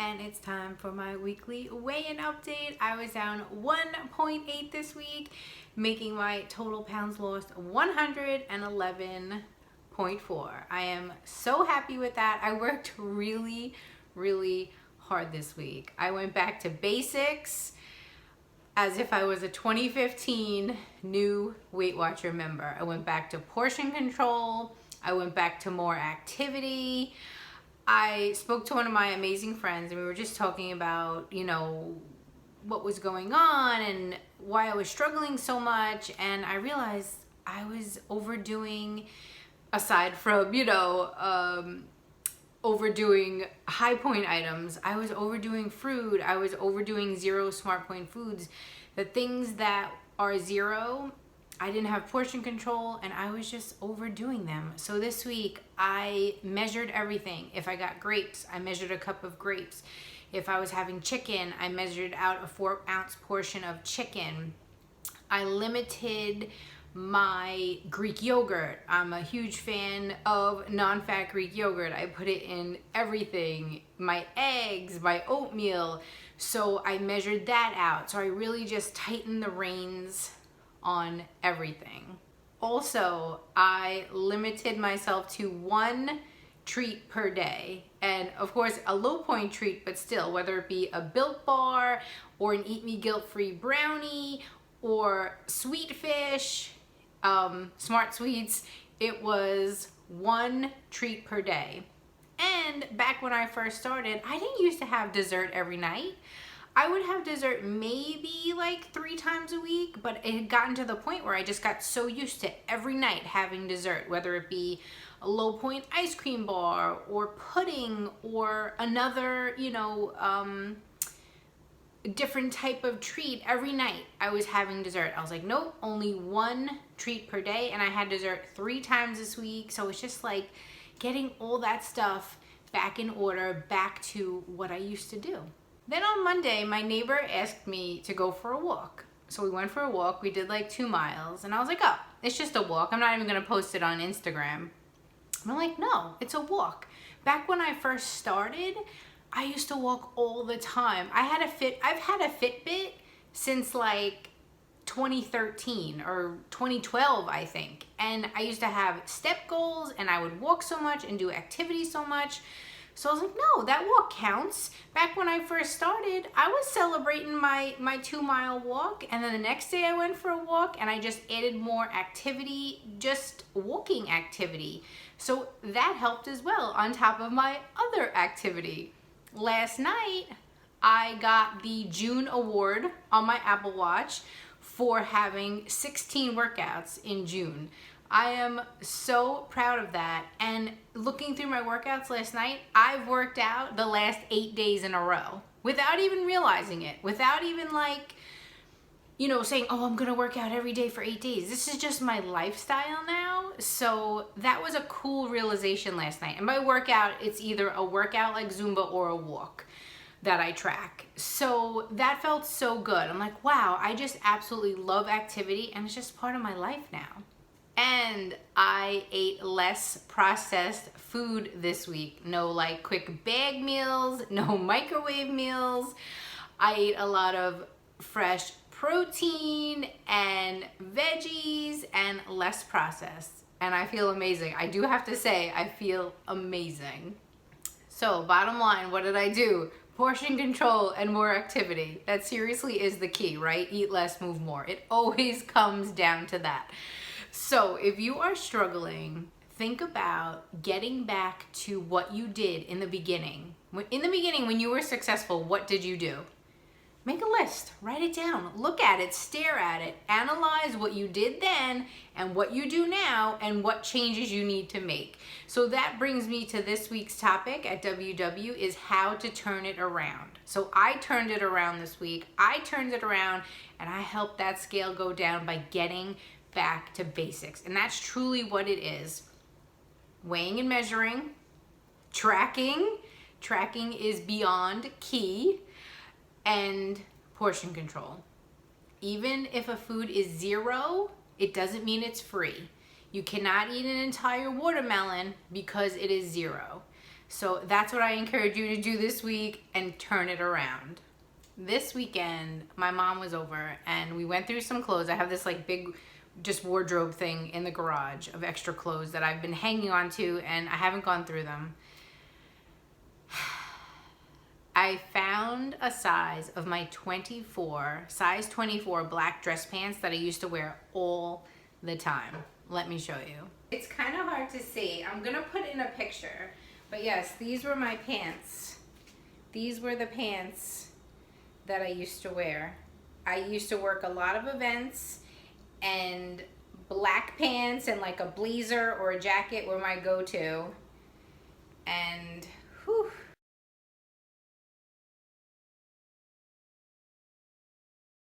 and it's time for my weekly weigh-in update. I was down 1.8 this week, making my total pounds lost 111.4. I am so happy with that. I worked really hard this week. I went back to basics as if I was a 2015 new Weight Watcher member. I went back to portion control. I went back to more activity. I spoke to one of my amazing friends and we were just talking about, what was going on and why I was struggling so much. And I realized I was overdoing, aside from, overdoing high point items, I was overdoing fruit. I was overdoing zero smart point foods. The things that are zero, I didn't have portion control and I was just overdoing them. So this week I measured everything. If I got grapes, I measured a cup of grapes. If I was having chicken, I measured out a 4-ounce portion of chicken. I limited my Greek yogurt. I'm a huge fan of non-fat Greek yogurt. I put it in everything, my eggs, my oatmeal. So I measured that out. So I really just tightened the reins on everything. Also, I limited myself to 1 treat per day. And of course, a low point treat, but still, whether it be a Built Bar or an Eat Me Guilt-Free brownie or sweet fish, Smart Sweets, it was 1 treat per day. And back when I first started, I didn't used to have dessert every night. I would have dessert maybe like 3 times a week, but it had gotten to the point where I just got so used to every night having dessert, whether it be a low point ice cream bar or pudding or another, different type of treat. Every night I was having dessert. I was like, nope, only 1 treat per day. And I had dessert 3 times this week. So it's just like getting all that stuff back in order, back to what I used to do. Then on Monday, my neighbor asked me to go for a walk. So we went for a walk. We did like 2 miles. And I was like, oh, it's just a walk. I'm not even going to post it on Instagram. And I'm like, no, it's a walk. Back when I first started, I used to walk all the time. I've had a Fitbit since like 2013 or 2012, I think. And I used to have step goals and I would walk so much and do activities so much. So I was like, no, that walk counts. Back when I first started, I was celebrating my 2-mile walk. And then the next day I went for a walk and I just added more activity, just walking activity. So that helped as well on top of my other activity. Last night, I got the June award on my Apple Watch for having 16 workouts in June. I am so proud of that. And looking through my workouts last night, I've worked out the last 8 days in a row without even realizing it, without even saying, oh, I'm gonna work out every day for 8 days. This is just my lifestyle now. So that was a cool realization last night. And by workout, it's either a workout like Zumba or a walk that I track. So that felt so good. I'm like, wow, I just absolutely love activity and it's just part of my life now. And I ate less processed food this week. No quick bag meals, no microwave meals. I ate a lot of fresh protein and veggies and less processed. And I feel amazing. I do have to say, I feel amazing. So bottom line, what did I do? Portion control and more activity. That seriously is the key, right? Eat less, move more. It always comes down to that. So if you are struggling, think about getting back to what you did in the beginning. In the beginning, when you were successful, what did you do? Make a list, write it down, look at it, stare at it, analyze what you did then and what you do now and what changes you need to make. So that brings me to this week's topic at WW is how to turn it around. So I turned it around this week. I turned it around and I helped that scale go down by getting back to basics. And that's truly what it is. Weighing and measuring, tracking. Tracking is beyond key. And portion control. Even if a food is 0, it doesn't mean it's free. You cannot eat an entire watermelon because it is 0. So that's what I encourage you to do this week and turn it around. This weekend, my mom was over and we went through some clothes. I have this like big just wardrobe thing in the garage of extra clothes that I've been hanging on to and I haven't gone through them. I found a size of my size 24 black dress pants that I used to wear all the time. Let me show you. It's kind of hard to see. I'm gonna put in a picture, but yes, these were my pants. These were the pants that I used to wear. I used to work a lot of events and black pants and like a blazer or a jacket were my go-to. And whew.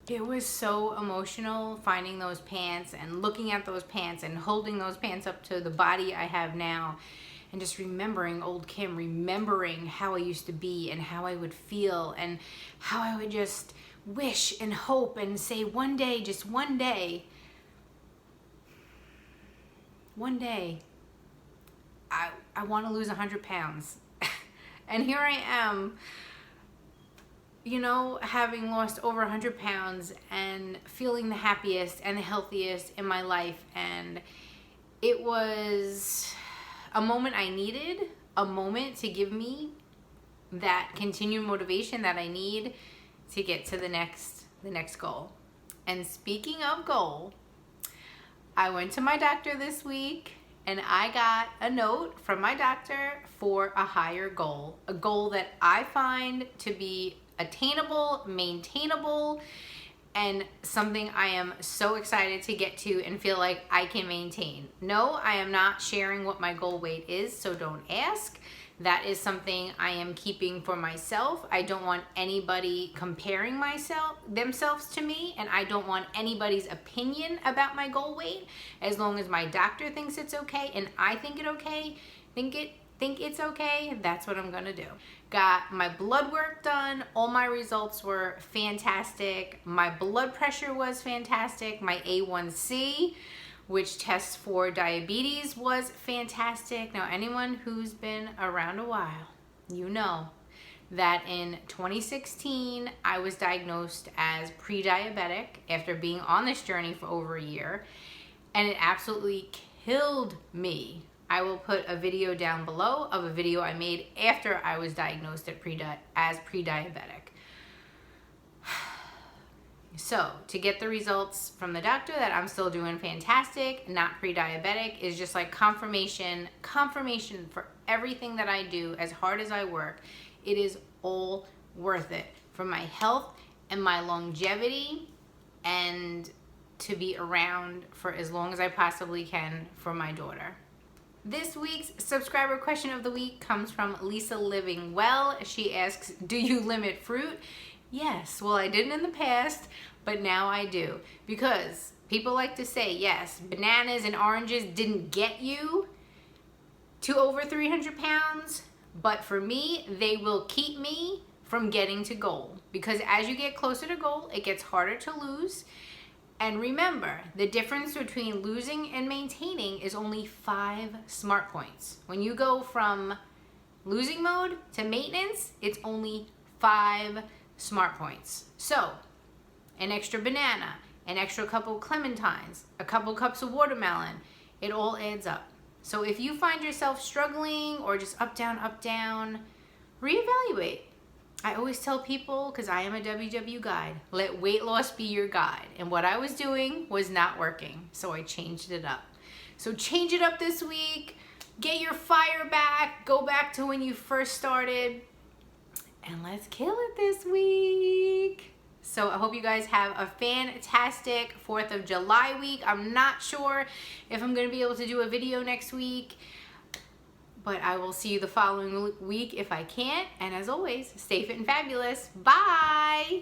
It was so emotional finding those pants and looking at those pants and holding those pants up to the body I have now and just remembering old Kim, remembering how I used to be and how I would feel and how I would just wish and hope and say one day, just one day, I want to lose 100 pounds. And here I am, you know, having lost over 100 pounds and feeling the happiest and the healthiest in my life. And it was a moment I needed, a moment to give me that continued motivation that I need to get to the next goal. And speaking of goal, I went to my doctor this week and I got a note from my doctor for a higher goal, a goal that I find to be attainable, maintainable, and something I am so excited to get to and feel like I can maintain. No, I am not sharing what my goal weight is, so don't ask. That is something I am keeping for myself. I don't want anybody comparing themselves to me, and I don't want anybody's opinion about my goal weight. As long as my doctor thinks it's okay and I think it's okay, that's what I'm gonna do. Got my blood work done. All my results were fantastic. My blood pressure was fantastic. My A1C, which tests for diabetes, was fantastic. Now, anyone who's been around a while, you know that in 2016, I was diagnosed as pre-diabetic after being on this journey for over a year, and it absolutely killed me. I will put a video down below of a video I made after I was diagnosed as pre-diabetic. So to get the results from the doctor that I'm still doing fantastic, not pre-diabetic, is just like confirmation for everything that I do. As hard as I work, it is all worth it for my health and my longevity, and to be around for as long as I possibly can for my daughter. This week's subscriber question of the week comes from Lisa Living Well. She asks, do you limit fruit? Yes, well, I didn't in the past, but now I do. Because people like to say, yes, bananas and oranges didn't get you to over 300 pounds, but for me, they will keep me from getting to goal. Because as you get closer to goal, it gets harder to lose. And remember, the difference between losing and maintaining is only 5 smart points. When you go from losing mode to maintenance, it's only 5 smart points. So, an extra banana, an extra couple clementines, a couple cups of watermelon, it all adds up. So if you find yourself struggling or just up, down, reevaluate. I always tell people, because I am a WW guide, let weight loss be your guide. And what I was doing was not working, so I changed it up. So change it up this week, get your fire back, go back to when you first started, and let's kill it this week. So I hope you guys have a fantastic 4th of July week. I'm not sure if I'm gonna be able to do a video next week, but I will see you the following week if I can. And as always, stay fit and fabulous. Bye.